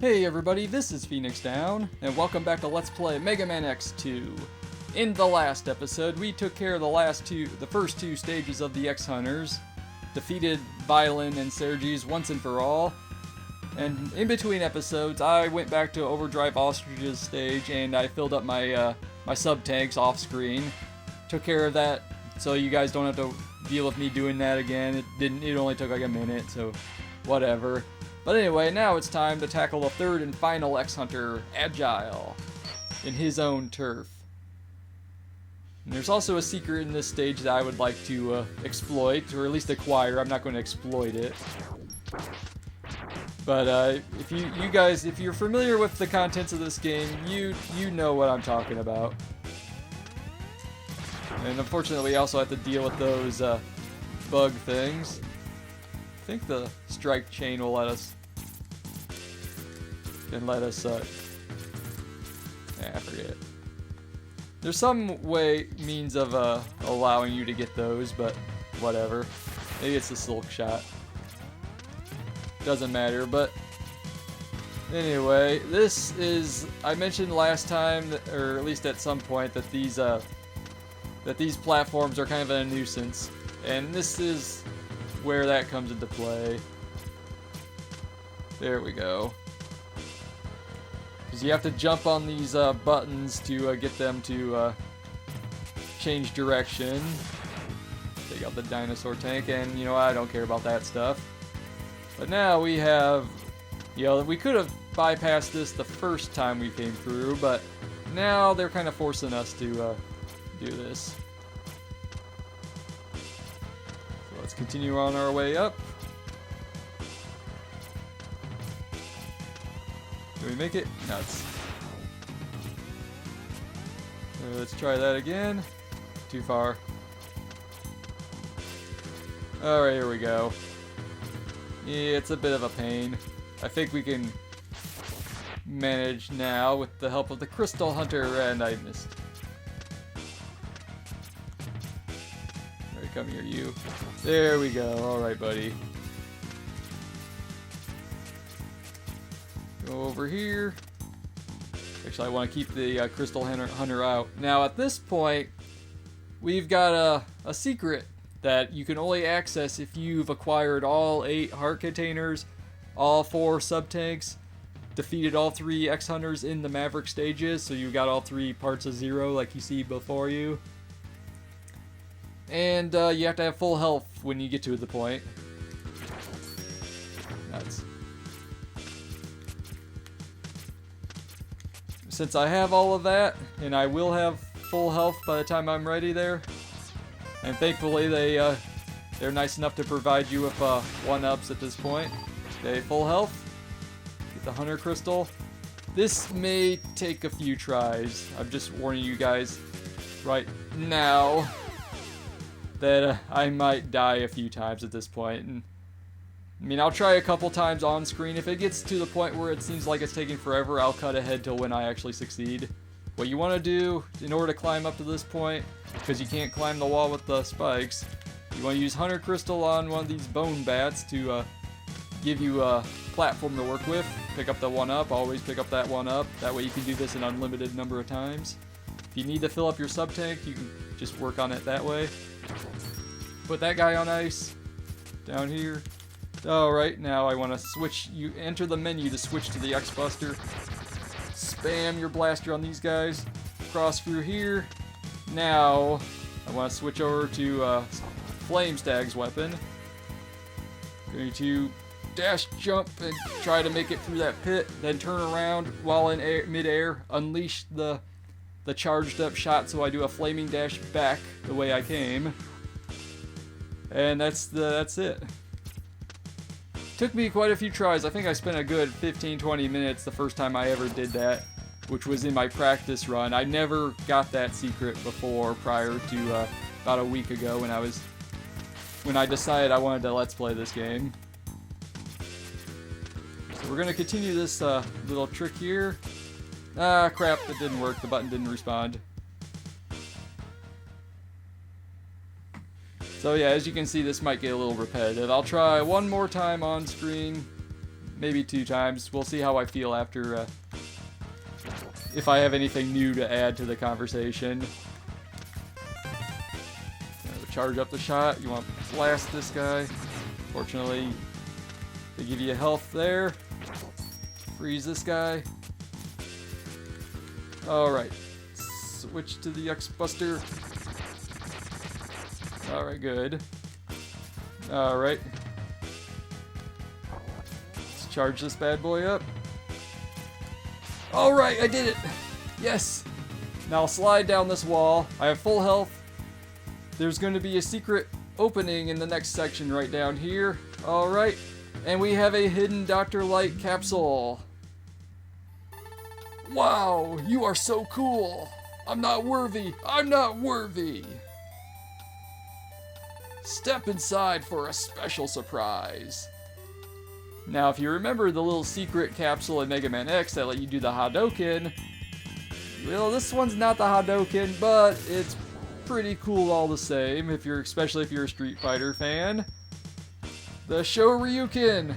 Hey everybody, this is Phoenix Down, and welcome back to Let's Play Mega Man X2. In the last episode, we took care of the first two stages of the X-Hunters, defeated Violin and Serges once and for all, and in between episodes, I went back to Overdrive Ostrich's stage and I filled up my sub-tanks off-screen. Took care of that, so you guys don't have to deal with me doing that again. It only took like a minute, so whatever. But anyway, now it's time to tackle the third and final X-Hunter, Agile, in his own turf. And there's also a secret in this stage that I would like to exploit, or at least acquire. I'm not going to exploit it. But if you're familiar with the contents of this game, you know what I'm talking about. And unfortunately, I also have to deal with those bug things. I think the strike chain will let us. I forget. There's some means of allowing you to get those, but whatever. Maybe it's the silk shot. Doesn't matter, but anyway, this is. I mentioned last time, or at least at some point, that these platforms are kind of a nuisance, and this is where that comes into play. There we go. Because you have to jump on these buttons to get them to change direction. Take out the dinosaur tank, and you know, I don't care about that stuff. But now we have, we could have bypassed this the first time we came through, but now they're kind of forcing us to do this. So let's continue on our way up. Can we make it? Nuts. Let's try that again. Too far. Alright, here we go. Yeah, it's a bit of a pain. I think we can manage now with the help of the Crystal Hunter, and I missed. Alright, come here, you. There we go. Alright, buddy. Go over here. Actually, I want to keep the Crystal Hunter out. Now, at this point, we've got a secret that you can only access if you've acquired all 8 heart containers, all 4 sub-tanks, defeated all 3 X-Hunters in the Maverick stages, so you got all 3 parts of Zero like you see before you. And you have to have full health when you get to the point. Nuts. Since I have all of that, and I will have full health by the time I'm ready there, and thankfully they're nice enough to provide you with 1-ups at this point. Okay, full health. Get the Hunter Crystal. This may take a few tries. I'm just warning you guys right now that I might die a few times at this point. And I mean, I'll try a couple times on screen. If it gets to the point where it seems like it's taking forever, I'll cut ahead till when I actually succeed. What you want to do in order to climb up to this point, because you can't climb the wall with the spikes, you want to use Hunter Crystal on one of these bone bats to give you a platform to work with. Pick up the 1-up, always pick up that 1-up. That way you can do this an unlimited number of times. If you need to fill up your sub-tank, you can just work on it that way. Put that guy on ice. Down here. Alright, now I want to switch. You enter the menu to switch to the X-Buster. Spam your blaster on these guys. Cross through here. Now, I want to switch over to Flame Stag's weapon. Going to dash jump and try to make it through that pit. Then turn around while in mid-air. Unleash the charged up shot so I do a flaming dash back the way I came. And that's it. Took me quite a few tries. I think I spent a good 15-20 minutes the first time I ever did that, which was in my practice run. I never got that secret before, prior to about a week ago when I decided I wanted to Let's Play this game. So we're going to continue this little trick here. Ah, crap, that didn't work. The button didn't respond. So yeah, as you can see, this might get a little repetitive. I'll try one more time on screen, maybe 2 times. We'll see how I feel after, if I have anything new to add to the conversation. Charge up the shot. You want to blast this guy. Fortunately, they give you health there. Freeze this guy. Alright. Switch to the X-Buster. Alright, good. Alright. Let's charge this bad boy up. Alright, I did it! Yes! Now I'll slide down this wall. I have full health. There's going to be a secret opening in the next section right down here. Alright. And we have a hidden Dr. Light capsule. Wow, you are so cool. I'm not worthy. I'm not worthy. Step inside for a special surprise. Now, if you remember the little secret capsule in Mega Man X that let you do the Hadouken, well, this one's not the Hadouken, but it's pretty cool all the same, especially if you're a Street Fighter fan. The Shoryuken.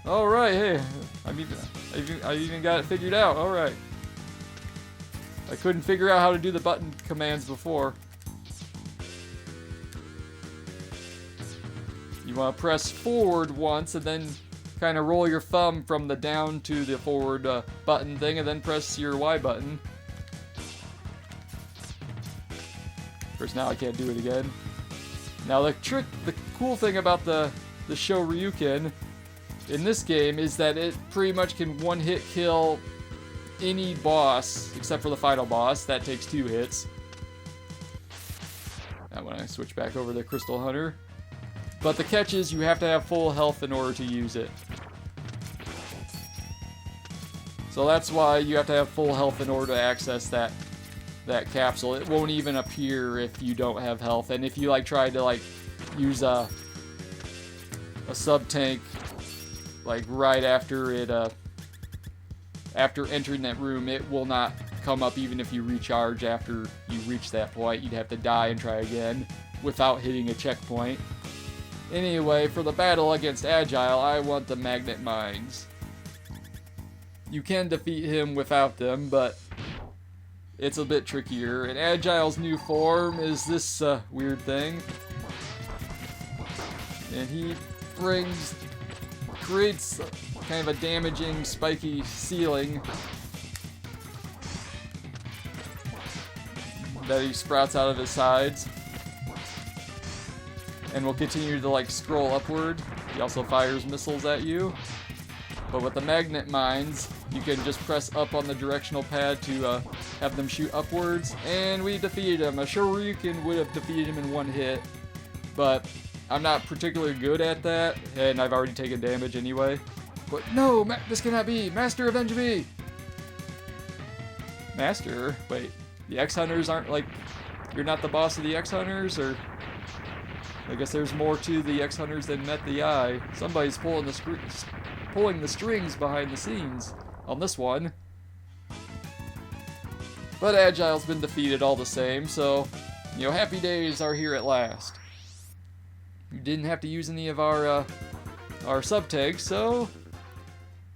Alright, hey, I even got it figured out. Alright. I couldn't figure out how to do the button commands before. You want to press forward once and then kind of roll your thumb from the down to the forward button thing and then press your Y button. Of course, now I can't do it again. Now the cool thing about the Shoryuken in this game is that it pretty much can one-hit kill any boss except for the final boss. That takes 2 hits. Now when I switch back over to Crystal Hunter. But the catch is you have to have full health in order to use it. So that's why you have to have full health in order to access that capsule. It won't even appear if you don't have health. And if you try to use a sub-tank right after it after entering that room, it will not come up even if you recharge after you reach that point. You'd have to die and try again without hitting a checkpoint. Anyway, for the battle against Agile, I want the magnet mines. You can defeat him without them, but it's a bit trickier. And Agile's new form is this weird thing. And he creates kind of a damaging, spiky ceiling that he sprouts out of his sides. And will continue to scroll upward. He also fires missiles at you. But with the magnet mines, you can just press up on the directional pad to have them shoot upwards. And we defeated him. A Shoryuken would have defeated him in 1 hit. But I'm not particularly good at that. And I've already taken damage anyway. But no, this cannot be. Master, avenge me. Master? Wait. The X-Hunters aren't you're not the boss of the X-Hunters? Or I guess there's more to the X-Hunters than met the eye. Somebody's pulling the strings behind the scenes on this one. But Agile's been defeated all the same, so, happy days are here at last. We didn't have to use any of our sub-tanks, so,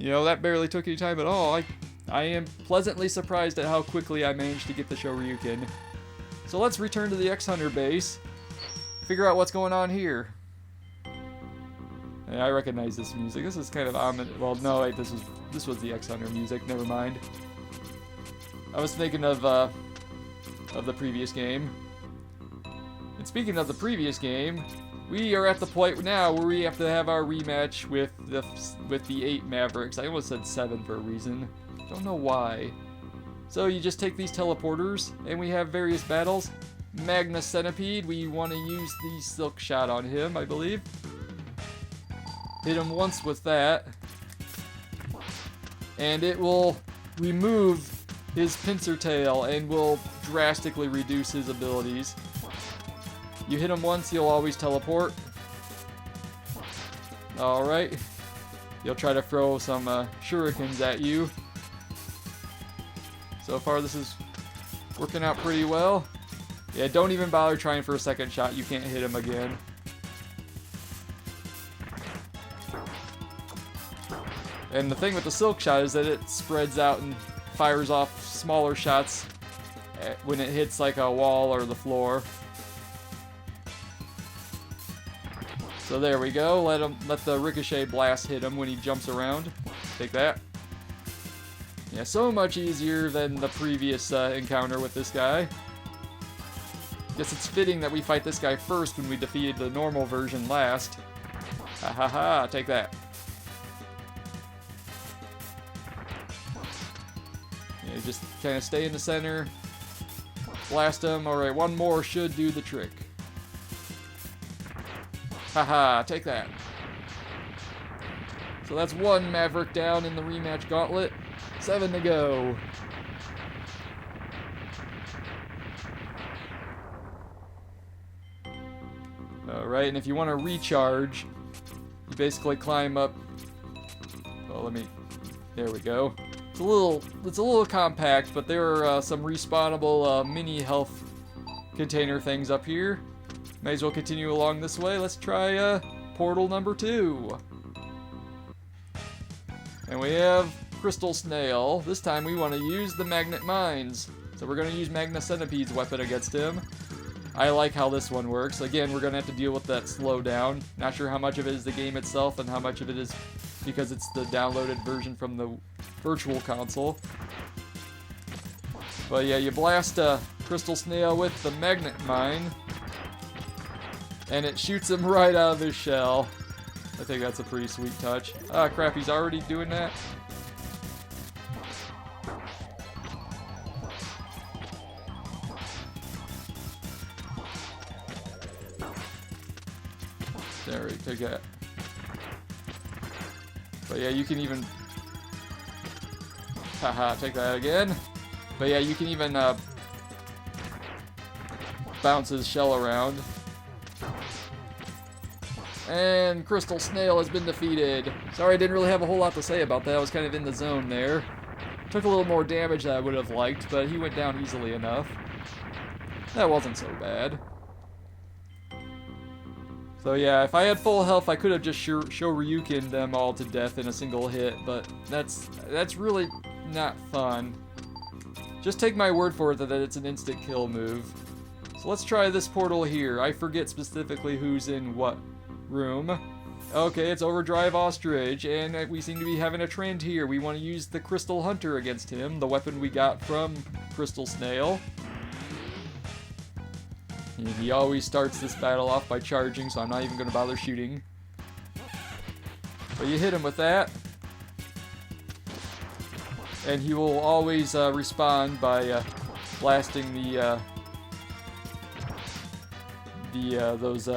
that barely took any time at all. I am pleasantly surprised at how quickly I managed to get the Shoryuken. So let's return to the X-Hunter base. Figure out what's going on here. And I recognize this music. This is kind of ominous. Well, no, wait, this was the X-Hunter music. Never mind. I was thinking of the previous game. And speaking of the previous game, we are at the point now where we have to have our rematch with the 8 Mavericks. I almost said 7 for a reason. Don't know why. So you just take these teleporters, and we have various battles. Magna Centipede, we want to use the Silk Shot on him, I believe. Hit him once with that. And it will remove his pincer tail and will drastically reduce his abilities. You hit him once, he'll always teleport. Alright. He'll try to throw some shurikens at you. So far this is working out pretty well. Yeah, don't even bother trying for a second shot. You can't hit him again. And the thing with the silk shot is that it spreads out and fires off smaller shots when it hits like a wall or the floor. So there we go. Let the ricochet blast hit him when he jumps around. Take that. Yeah, so much easier than the previous encounter with this guy. Guess it's fitting that we fight this guy first when we defeated the normal version last. Ha ha ha, take that. Yeah, just kind of stay in the center. Blast him. Alright, one more should do the trick. Haha, take that. So that's one Maverick down in the rematch gauntlet. 7 to go. Alright, and if you want to recharge, you basically climb up. Oh, there we go. It's a little compact, but there are some respawnable mini health container things up here. May as well continue along this way. Let's try portal number 2. And we have Crystal Snail. This time we want to use the Magnet Mines. So we're going to use Magna Centipede's weapon against him. I like how this one works. Again, we're going to have to deal with that slowdown. Not sure how much of it is the game itself and how much of it is because it's the downloaded version from the Virtual Console. But yeah, you blast Crystal Snail with the Magnet Mine. And it shoots him right out of his shell. I think that's a pretty sweet touch. Ah, crap, he's already doing that. There, we take that. But yeah, you can even... Haha, take that again. But yeah, you can even bounce his shell around. And Crystal Snail has been defeated. Sorry, I didn't really have a whole lot to say about that. I was kind of in the zone there. Took a little more damage than I would have liked, but he went down easily enough. That wasn't so bad. So yeah, if I had full health, I could have just Shoryuken'd them all to death in a single hit, but that's really not fun. Just take my word for it that it's an instant kill move. So let's try this portal here. I forget specifically who's in what room. Okay, it's Overdrive Ostrich, and we seem to be having a trend here. We want to use the Crystal Hunter against him, the weapon we got from Crystal Snail. And he always starts this battle off by charging, so I'm not even going to bother shooting. But you hit him with that, and he will always respond by blasting those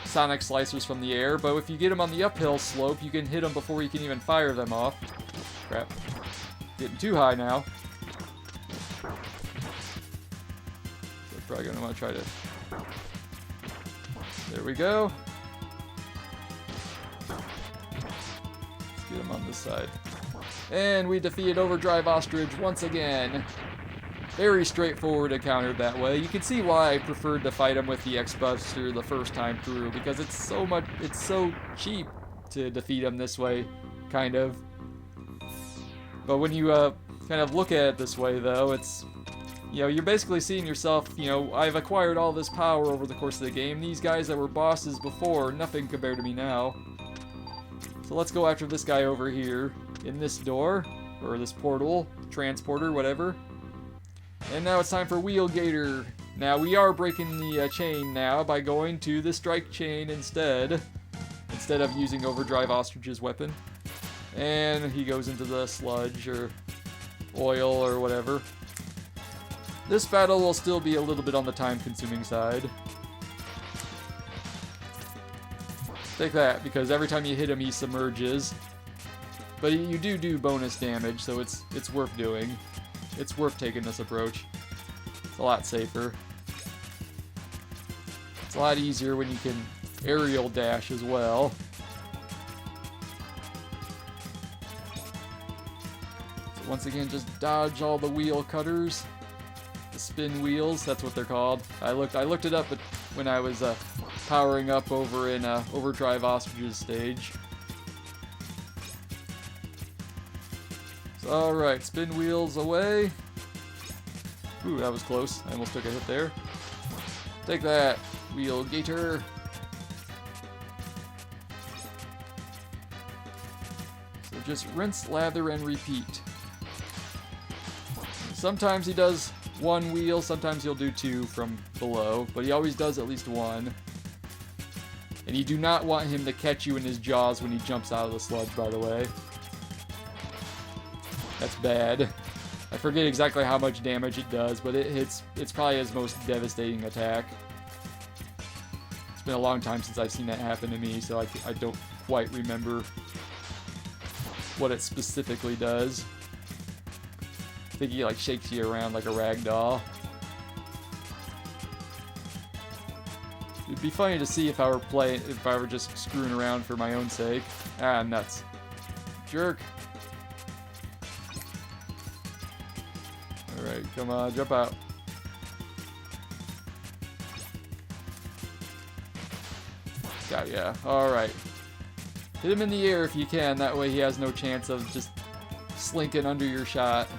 sonic slicers from the air. But if you get him on the uphill slope, you can hit him before you can even fire them off. Crap. Getting too high now. So probably gonna want to try to... There we go. Let's get him on this side. And we defeated Overdrive Ostrich once again. Very straightforward encounter that way. You can see why I preferred to fight him with the X-Buster the first time through, because it's so cheap to defeat him this way, kind of. But when you kind of look at it this way, though, it's, you know, you're basically seeing yourself, you know, I've acquired all this power over the course of the game. These guys that were bosses before, nothing compared to me now. So let's go after this guy over here in this door, or this portal, transporter, whatever. And now it's time for Wheel Gator. Now we are breaking the chain now by going to the strike chain instead of using Overdrive Ostrich's weapon. And he goes into the sludge or oil or whatever. This battle will still be a little bit on the time-consuming side. Take that, because every time you hit him, he submerges. But you do bonus damage, so it's worth doing. It's worth taking this approach. It's a lot safer. It's a lot easier when you can aerial dash as well. So once again, just dodge all the wheel cutters. The spin wheels, that's what they're called. I looked it up when I was powering up over in Overdrive Ostrich's stage. Alright, spin wheels away. Ooh, that was close. I almost took a hit there. Take that, wheel gator. So just rinse, lather, and repeat. Sometimes he does one wheel, sometimes he'll do two from below, but he always does at least one. And you do not want him to catch you in his jaws when he jumps out of the sludge, by the way. That's bad. I forget exactly how much damage it does, but it's probably his most devastating attack. It's been a long time since I've seen that happen to me, so I don't quite remember what it specifically does. I think he like shakes you around like a rag doll. It'd be funny to see if I were just screwing around for my own sake. Ah, nuts. Jerk. Alright, come on, jump out. Got ya. Alright. Hit him in the air if you can, that way he has no chance of just slinking under your shot.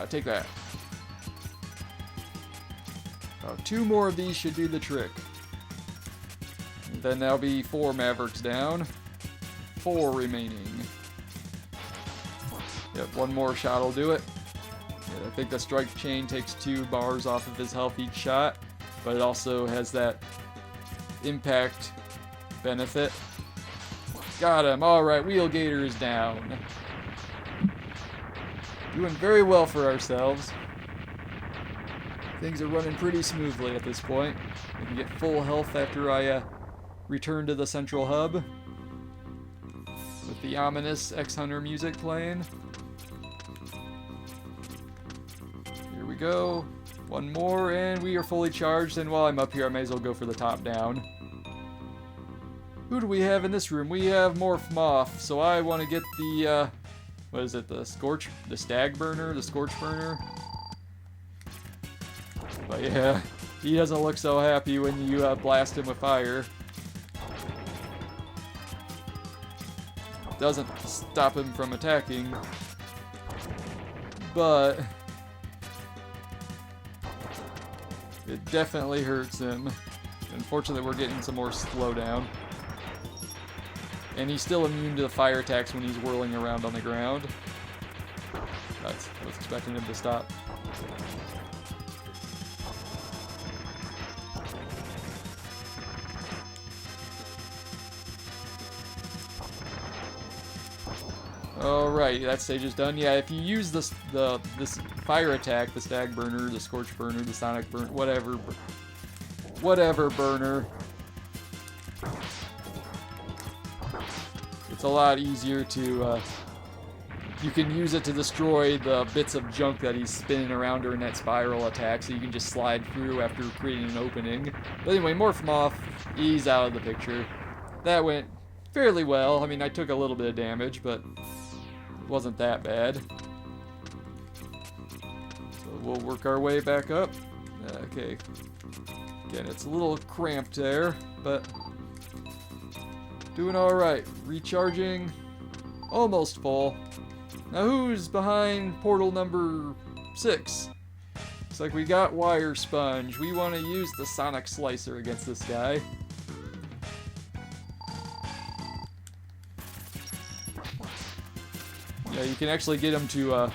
Take that. Oh, 2 more of these should do the trick. And then there'll be 4 Mavericks down. 4 remaining. Yep, 1 more shot will do it. Yeah, I think the strike chain takes 2 bars off of his health each shot, but it also has that impact benefit. Got him. Alright, Wheel Gator is down. Doing very well for ourselves. Things are running pretty smoothly at this point. I can get full health after I return to the central hub. With the ominous X-Hunter music playing. Here we go. 1 more and we are fully charged, and while I'm up here I may as well go for the top down. Who do we have in this room? We have Morph Moth, so I want to get the what is it? The Stag Burner? The Scorch Burner? But yeah, he doesn't look so happy when you blast him with fire. Doesn't stop him from attacking, but it definitely hurts him. Unfortunately, we're getting some more slowdown. And he's still immune to the fire attacks when he's whirling around on the ground. I was expecting him to stop. Alright, that stage is done. Yeah, if you use this fire attack, the Stag Burner, the Scorch Burner, the Sonic Burner, whatever burner, it's a lot easier to, you can use it to destroy the bits of junk that he's spinning around during that spiral attack, so you can just slide through after creating an opening. But anyway, Morph Moth, he's out of the picture. That went fairly well. I mean, I took a little bit of damage, but it wasn't that bad. So we'll work our way back up. Okay. Again, it's a little cramped there, but doing alright. Recharging. Almost full. Now who's behind portal number 6? Looks like we got Wire Sponge. We want to use the Sonic Slicer against this guy. Yeah, you can actually get him to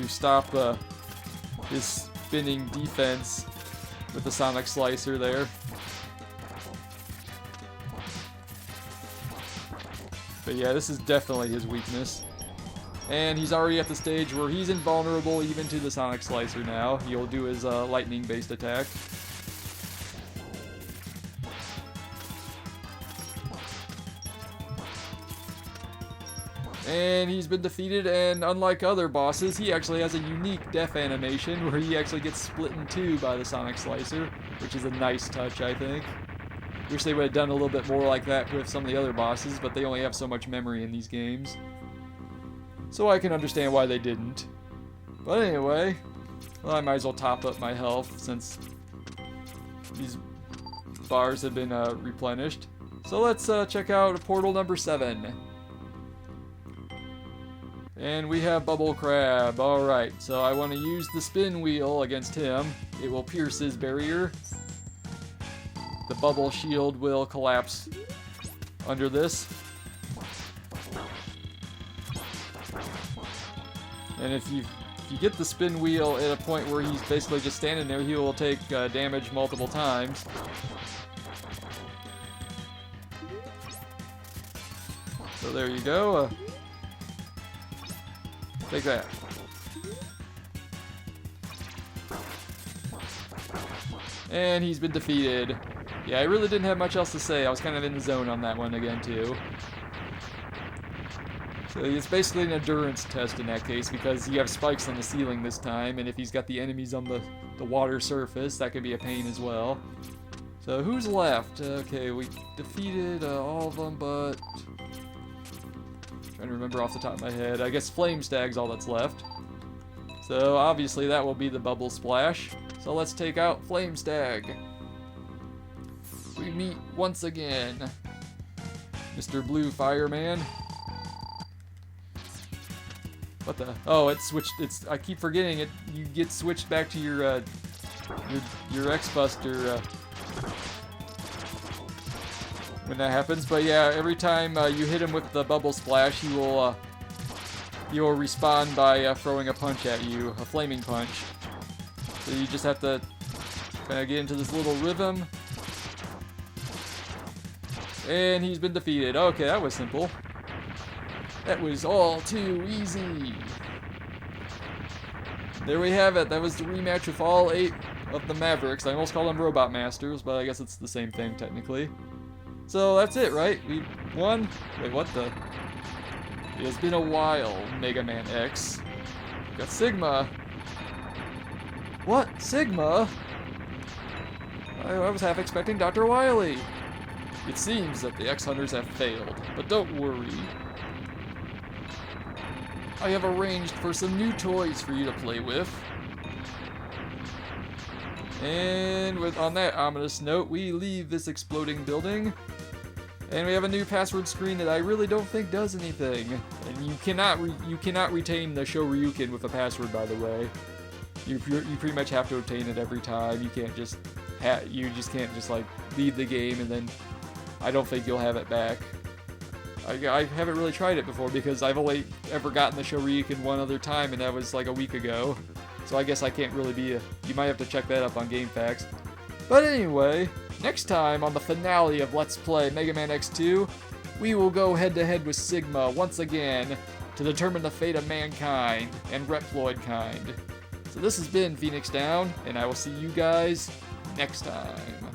stop his spinning defense with the Sonic Slicer there. But yeah, this is definitely his weakness. And he's already at the stage where he's invulnerable even to the Sonic Slicer now. He'll do his lightning-based attack. And he's been defeated, and unlike other bosses, he actually has a unique death animation where he actually gets split in 2 by the Sonic Slicer, which is a nice touch, I think. Wish they would have done a little bit more like that with some of the other bosses, but they only have so much memory in these games. So I can understand why they didn't. But anyway, well, I might as well top up my health since bars have been replenished. So let's check out portal number 7. And we have Bubble Crab. Alright, so I want to use the spin wheel against him. It will pierce his barrier. The bubble shield will collapse under this. And if you get the spin wheel at a point where he's basically just standing there, he will take damage multiple times. So there you go. Take that. And he's been defeated. Yeah, I really didn't have much else to say. I was kind of in the zone on that one again, too. So it's basically an endurance test in that case, because you have spikes on the ceiling this time, and if he's got the enemies on the water surface, that could be a pain as well. So who's left? Okay, we defeated all of them, but... trying to remember off the top of my head. I guess Flame Stag's all that's left. So obviously that will be the Bubble Splash. So let's take out Flame Stag. We meet once again. Mr. Blue Fireman. What the? Oh, it switched. I keep forgetting it. You get switched back to your X-Buster when that happens. But yeah, every time you hit him with the Bubble Splash, he will respond by throwing a punch at you, a flaming punch. So you just have to kind of get into this little rhythm. And he's been defeated. Okay, that was simple. That was all too easy. There we have it. That was the rematch with all 8 of the Mavericks. I almost call them Robot Masters, but I guess it's the same thing technically. So that's it, right? We won? Wait, what the? It has been a while, Mega Man X. Got Sigma. What? Sigma? I was half expecting Dr. Wily. It seems that the X-Hunters have failed, but don't worry. I have arranged for some new toys for you to play with. And on that ominous note, we leave this exploding building. And we have a new password screen that I really don't think does anything. And you cannot retain the Shoryuken with a password, by the way. You pretty much have to obtain it every time. You can't just can't just like leave the game and then I don't think you'll have it back. I haven't really tried it before because I've only ever gotten the Shoryuken one other time, and that was like a week ago. So I guess I can't really be you might have to check that up on GameFAQs. But anyway, next time on the finale of Let's Play Mega Man X2, we will go head-to-head with Sigma once again to determine the fate of mankind and Reploid kind. So this has been Phoenix Down, and I will see you guys next time.